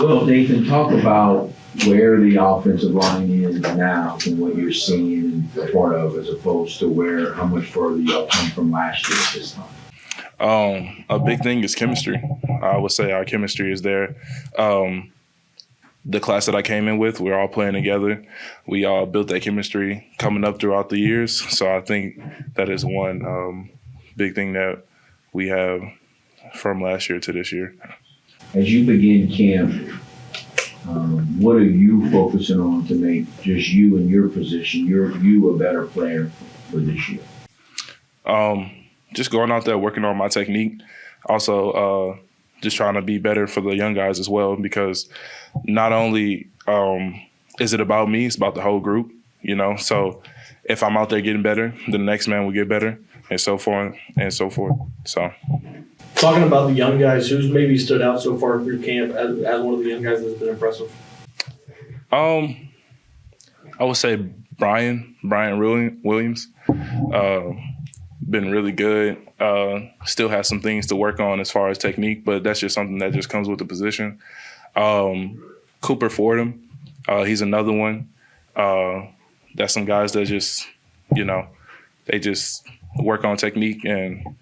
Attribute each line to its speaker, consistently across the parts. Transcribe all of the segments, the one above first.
Speaker 1: Well, Nathan, talk about where the offensive line is now and what you're seeing and a part of, as opposed to how much further y'all come from last year at this time.
Speaker 2: A big thing is chemistry. I would say our chemistry is there. The class that I came in with, we're all playing together. We all built that chemistry coming up throughout the years. So I think that is one big thing that we have from last year to this year.
Speaker 1: As you begin camp, what are you focusing on to make just you in your position, you a better player for this year?
Speaker 2: Just going out there working on my technique. Also, just trying to be better for the young guys as well, because not only is it about me, it's about the whole group, you know? So if I'm out there getting better, the next man will get better, and so forth and so forth. So,
Speaker 3: talking about the young guys, who's maybe stood out so far through camp as one of the young guys that's been impressive?
Speaker 2: I would say Brian Williams. Been really good. Still has some things to work on as far as technique, but that's just something that just comes with the position. Cooper Fordham, he's another one. That's some guys that just, they just work on technique and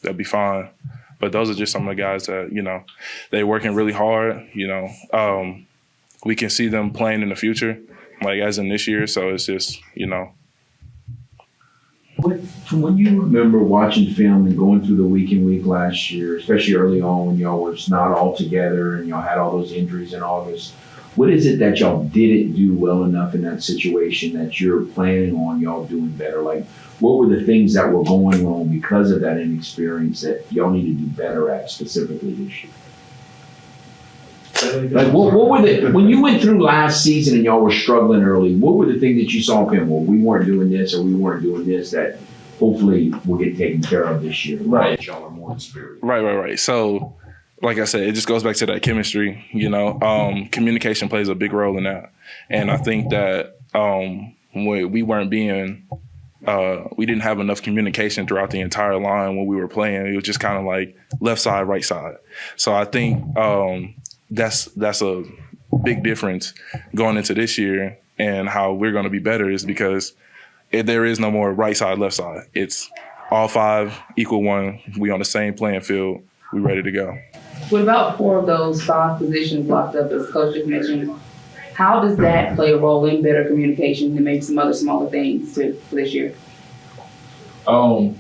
Speaker 2: they'll be fine. But those are just some of the guys that, they're working really hard. We can see them playing in the future, like as in this year. So it's just,
Speaker 1: From when you remember watching film and going through the week last year, especially early on when y'all was not all together and y'all had all those injuries in August, what is it that y'all didn't do well enough in that situation that you're planning on y'all doing better? Like, what were the things that were going wrong because of that inexperience that y'all need to do better at specifically this year? Like, what were when you went through last season and y'all were struggling early, what were the things that you saw in, well, we weren't doing this or we weren't doing this that hopefully will get taken care of this year?
Speaker 2: Right.
Speaker 1: Y'all are more experienced.
Speaker 2: Right. So, like I said, it just goes back to that chemistry, communication plays a big role in that. And I think that we weren't being, we didn't have enough communication throughout the entire line when we were playing. It was just kind of like left side, right side. So I think that's a big difference going into this year, and how we're going to be better is because there is no more right side, left side. It's all five equal one. We on the same playing field. We ready to go.
Speaker 4: With about 4 of those 5 positions locked up, as Coach just mentioned, how does that play a role in better communication and maybe some other smaller things for this year? I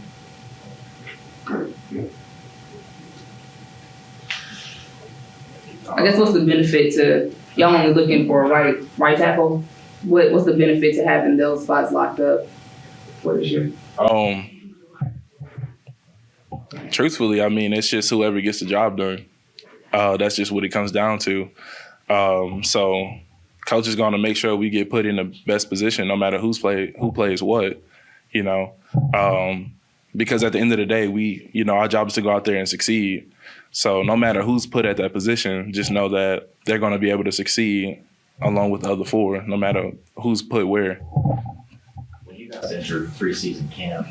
Speaker 4: guess what's the benefit to y'all only looking for a right tackle? What's the benefit to having those spots locked up for this year?
Speaker 2: Truthfully, I mean, it's just whoever gets the job done. That's just what it comes down to. So coach is going to make sure we get put in the best position, no matter who plays what, because at the end of the day, our job is to go out there and succeed. So no matter who's put at that position, just know that they're going to be able to succeed along with the other 4, no matter who's put where.
Speaker 5: When you guys entered preseason camp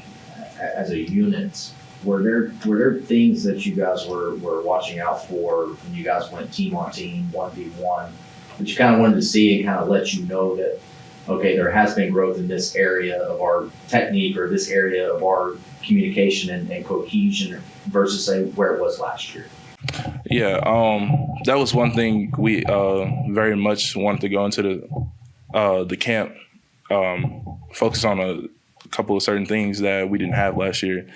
Speaker 5: as a unit, were there things that you guys were watching out for when you guys went team on team, 1v1, that you kind of wanted to see and kind of let you know that, okay, there has been growth in this area of our technique or this area of our communication and cohesion versus, say, where it was last year?
Speaker 2: Yeah, that was one thing we very much wanted to go into the camp, focus on a couple of certain things that we didn't have last year.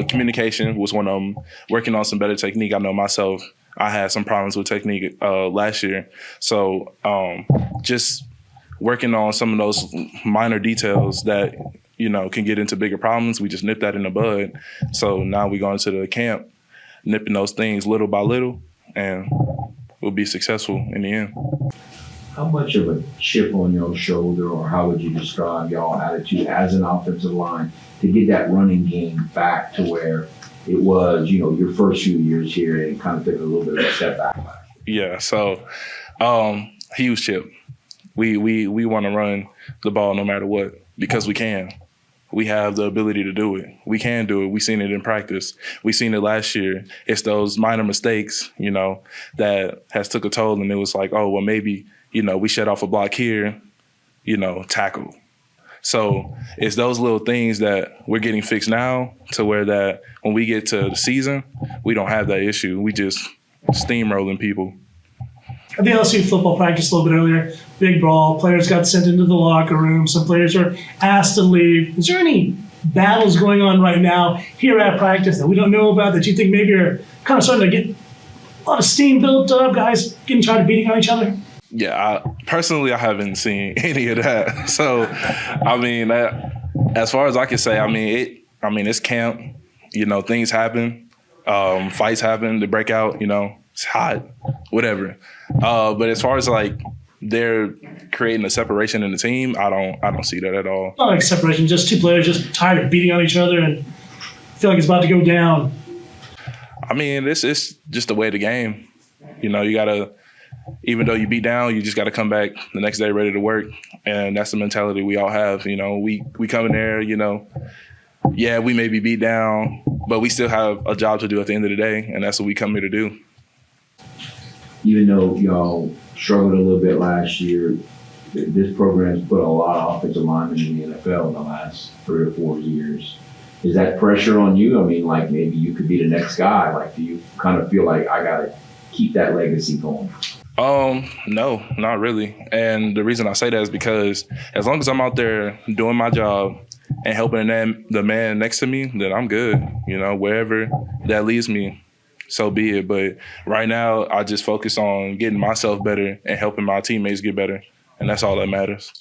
Speaker 2: Communication was one of them. Working on some better technique. I know myself, I had some problems with technique last year. So just working on some of those minor details that, can get into bigger problems. We just nipped that in the bud. So now we go into the camp, nipping those things little by little, and we'll be successful in the end.
Speaker 1: How much of a chip on your shoulder, or how would you describe y'all attitude as an offensive line to get that running game back to where it was, your first few years here, and kind of took a little bit of a step back?
Speaker 2: Yeah, so huge chip. We want to run the ball no matter what, because we can. we have the ability to do it. We can do it. We seen it in practice. We seen it last year. It's those minor mistakes, that has took a toll. And it was like, oh, well, maybe, we shut off a block here, tackle. So it's those little things that we're getting fixed now to where that when we get to the season, we don't have that issue. We just steamrolling people.
Speaker 6: At the LSU football practice a little bit earlier, big brawl, players got sent into the locker room, some players are asked to leave. Is there any battles going on right now here at practice that we don't know about that you think maybe are kind of starting to get a lot of steam built up, guys getting tired of beating on each other?
Speaker 2: Yeah, I haven't seen any of that. So, as far as I can say, it's camp. Things happen, fights happen, they break out. It's hot, whatever. But as far as like they're creating a separation in the team, I don't see that at all.
Speaker 6: Not like separation, just two players just tired of beating on each other and feel like it's about to go down.
Speaker 2: It's just the way of the game. You gotta, even though you beat down, you just gotta come back the next day ready to work, and that's the mentality we all have. We come in there, yeah, we may be beat down, but we still have a job to do at the end of the day, and that's what we come here to do.
Speaker 1: Even though y'all struggled a little bit last year, this program's put a lot of offensive linemen in the NFL in the last 3 or 4 years. Is that pressure on you? Like maybe you could be the next guy. Like, do you kind of feel like I gotta keep that legacy going?
Speaker 2: No, not really. And the reason I say that is because as long as I'm out there doing my job and helping the man next to me, then I'm good. Wherever that leads me, so be it. But right now, I just focus on getting myself better and helping my teammates get better. And that's all that matters.